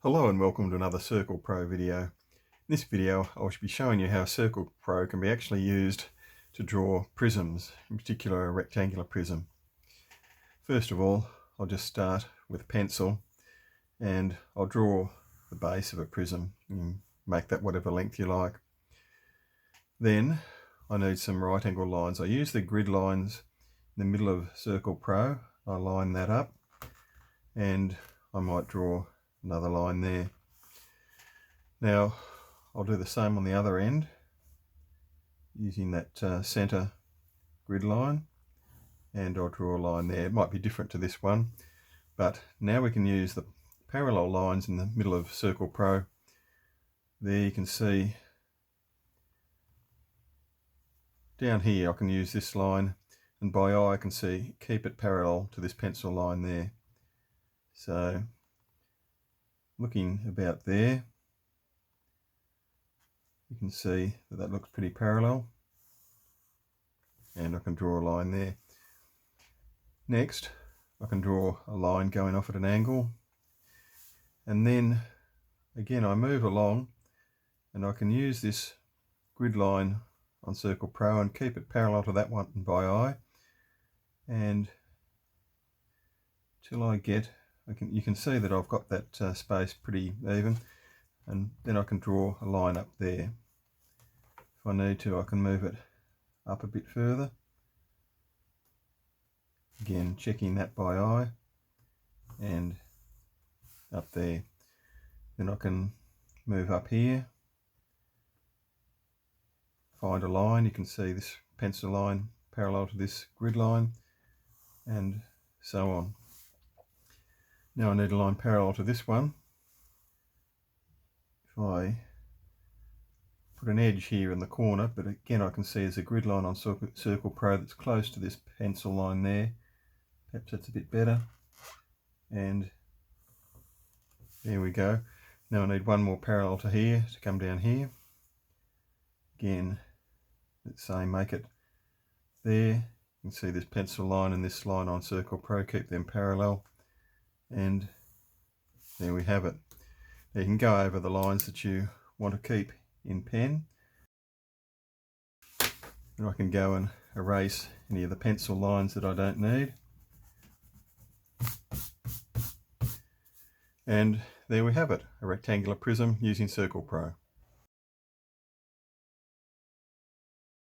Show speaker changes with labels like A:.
A: Hello and welcome to another Circe-Pro video. In this video I will be showing you how Circe-Pro can be actually used to draw prisms, in particular a rectangular prism. First of all, I'll just start with a pencil and I'll draw the base of a prism. You can make that whatever length you like. Then I need some right angle lines. I use the grid lines in the middle of Circe-Pro. I line that up and I might draw another line there. Now I'll do the same on the other end using that center grid line, and I'll draw a line there. It might be different to this one, but now we can use the parallel lines in the middle of Circe-Pro. There you can see down here I can use this line, and by eye I can see keep it parallel to this pencil line there. So looking about there, you can see that that looks pretty parallel, and I can draw a line there. Next I can draw a line going off at an angle, and then again I move along and I can use this grid line on Circe-Pro and keep it parallel to that one by eye, and till I get, you can see that I've got that space pretty even, and then I can draw a line up there. If I need to, I can move it up a bit further, again checking that by eye, and up there. Then I can move up here, find a line. You can see this pencil line parallel to this grid line, and so on. Now I need a line parallel to this one. If I put an edge here in the corner, but again I can see there's a grid line on Circe-Pro that's close to this pencil line there. Perhaps that's a bit better, and there we go. Now I need one more parallel to here to come down here. Again, let's say make it there. You can see this pencil line and this line on Circe-Pro, keep them parallel, and there we have it. Now you can go over the lines that you want to keep in pen, and I can go and erase any of the pencil lines that I don't need. And there we have it, a rectangular prism using Circe-Pro.